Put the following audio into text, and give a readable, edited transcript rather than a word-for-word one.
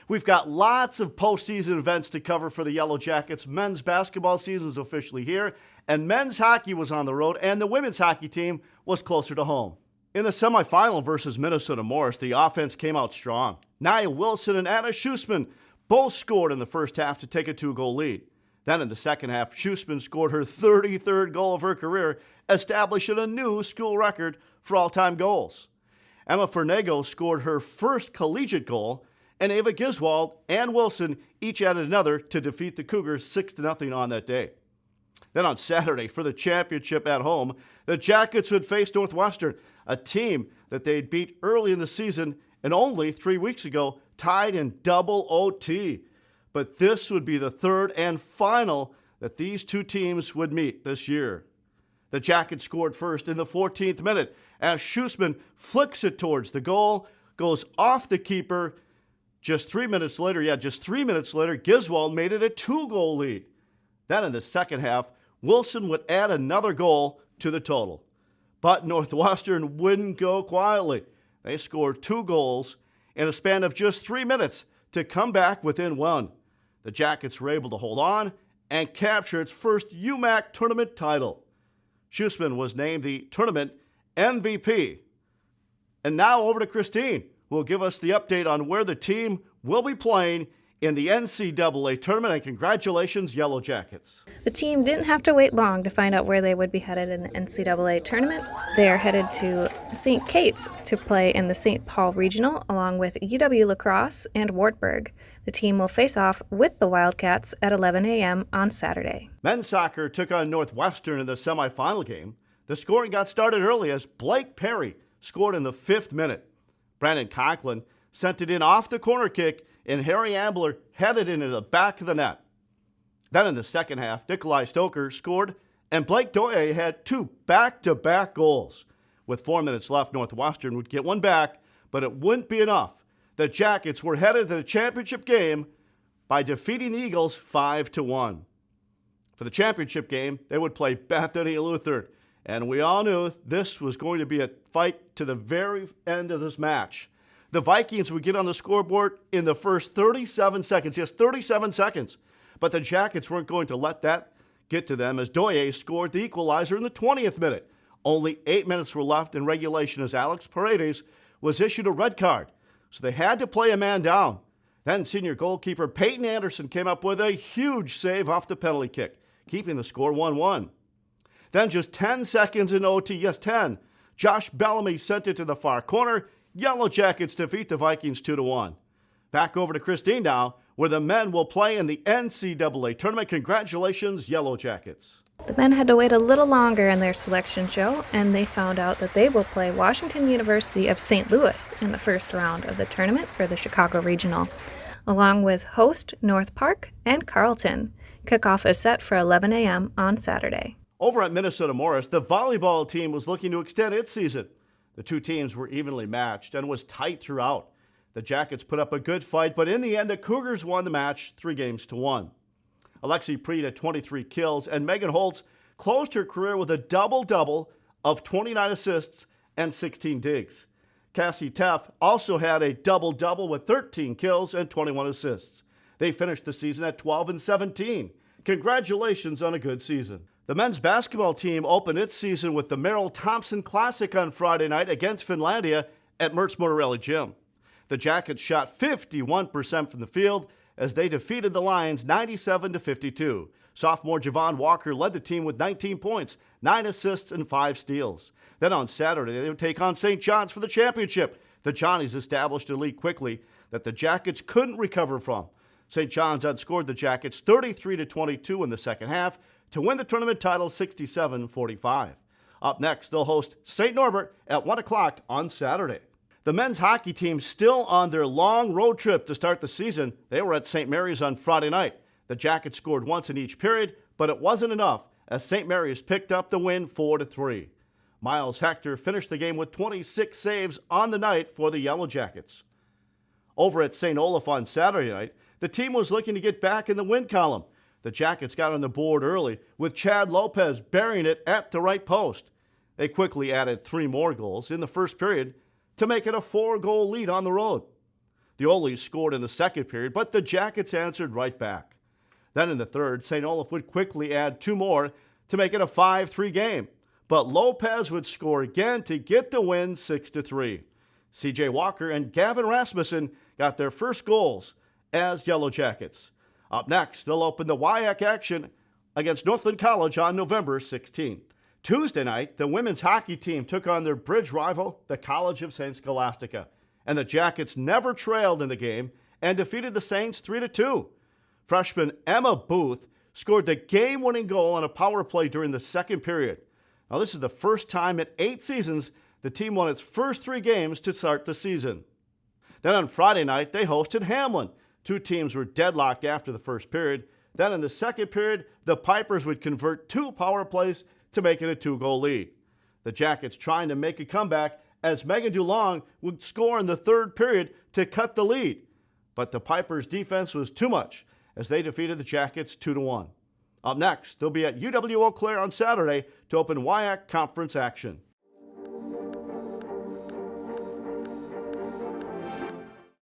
We've got lots of postseason events to cover for the Yellow Jackets. Men's basketball season is officially here, and men's hockey was on the road, and the women's hockey team was closer to home. In the semifinal versus Minnesota Morris, the offense came out strong. Nia Wilson and Anna Schussman both scored in the first half to take a 2-goal lead. Then in the second half, Schussman scored her 33rd goal of her career, establishing a new school record for all-time goals. Emma Fernego scored her first collegiate goal, and Ava Giswald and Wilson each added another to defeat the Cougars 6-0 on that day. Then on Saturday, for the championship at home, the Jackets would face Northwestern, a team that they'd beat early in the season and only 3 weeks ago tied in double OT. But this would be the third and final that these two teams would meet this year. The Jackets scored first in the 14th minute as Schussman flicks it towards the goal, goes off the keeper. Just 3 minutes later, Giswald made it a 2-goal lead. Then in the second half, Wilson would add another goal to the total. But Northwestern wouldn't go quietly. They scored 2 goals in a span of just 3 minutes to come back within 1. The Jackets were able to hold on and capture its first UMAC tournament title. Schussman was named the tournament MVP. And now over to Christine, who will give us the update on where the team will be playing in the NCAA tournament. And congratulations, Yellow Jackets. The team didn't have to wait long to find out where they would be headed in the NCAA tournament. They are headed to St. Kate's to play in the St. Paul Regional, along with UW La Crosse and Wartburg. The team will face off with the Wildcats at 11 a.m. on Saturday. Men's soccer took on Northwestern in the semifinal game. The scoring got started early as Blake Perry scored in the 5th minute. Brandon Conklin sent it in off the corner kick, and Harry Ambler headed into the back of the net. Then in the second half, Nikolai Stoker scored, and Blake Doye had 2 back-to-back goals. With 4 minutes left, Northwestern would get one back, but it wouldn't be enough. The Jackets were headed to the championship game by defeating the Eagles 5-1. For the championship game, they would play Bethany Lutheran, and we all knew this was going to be a fight to the very end of this match. The Vikings would get on the scoreboard in the first 37 seconds. Yes, 37 seconds. But the Jackets weren't going to let that get to them as Doye scored the equalizer in the 20th minute. Only 8 minutes were left in regulation as Alex Paredes was issued a red card. So they had to play a man down. Then senior goalkeeper Peyton Anderson came up with a huge save off the penalty kick, keeping the score 1-1. Then just 10 seconds in OT, yes 10, Josh Bellamy sent it to the far corner. Yellow Jackets defeat the Vikings 2-1. Back over to Christine now, where the men will play in the NCAA tournament. Congratulations, Yellow Jackets. The men had to wait a little longer in their selection show, and they found out that they will play Washington University of St. Louis in the first round of the tournament for the Chicago Regional, along with host North Park and Carleton. Kickoff is set for 11 a.m. on Saturday. Over at Minnesota Morris, the volleyball team was looking to extend its season. The two teams were evenly matched and was tight throughout. The Jackets put up a good fight, but in the end, the Cougars won the match 3-1. Alexi Preet had 23 kills, and Megan Holtz closed her career with a double-double of 29 assists and 16 digs. Cassie Teff also had a double-double with 13 kills and 21 assists. They finished the season at 12-17. Congratulations on a good season. The men's basketball team opened its season with the Merrill Thompson Classic on Friday night against Finlandia at Mertz Motorelli Gym. The Jackets shot 51% from the field as they defeated the Lions 97-52. Sophomore Javon Walker led the team with 19 points, 9 assists, and 5 steals. Then on Saturday, they would take on St. John's for the championship. The Johnnies established a lead quickly that the Jackets couldn't recover from. St. John's outscored the Jackets 33-22 in the second half to win the tournament title 67-45. Up next, they'll host St. Norbert at 1 o'clock on Saturday. The men's hockey team still on their long road trip to start the season. They were at St. Mary's on Friday night. The Jackets scored once in each period, but it wasn't enough as St. Mary's picked up the win 4-3. Miles Hector finished the game with 26 saves on the night for the Yellow Jackets. Over at St. Olaf on Saturday night, the team was looking to get back in the win column. The Jackets got on the board early, with Chad Lopez burying it at the right post. They quickly added 3 more goals in the first period to make it a 4-goal lead on the road. The Ole's scored in the second period, but the Jackets answered right back. Then in the third, St. Olaf would quickly add 2 more to make it a 5-3 game. But Lopez would score again to get the win 6-3. C.J. Walker and Gavin Rasmussen got their first goals as Yellow Jackets. Up next, they'll open the WIAC action against Northland College on November 16th. Tuesday night, the women's hockey team took on their bridge rival, the College of St. Scholastica. And the Jackets never trailed in the game and defeated the Saints 3-2. Freshman Emma Booth scored the game-winning goal on a power play during the second period. Now, this is the first time in 8 seasons the team won its first 3 games to start the season. Then on Friday night, they hosted Hamlin. 2 teams were deadlocked after the first period. Then in the second period, the Pipers would convert 2 power plays to make it a 2-goal lead. The Jackets trying to make a comeback as Megan DuLong would score in the third period to cut the lead. But the Pipers' defense was too much as they defeated the Jackets 2-1. Up next, they'll be at UW Eau Claire on Saturday to open WIAC conference action.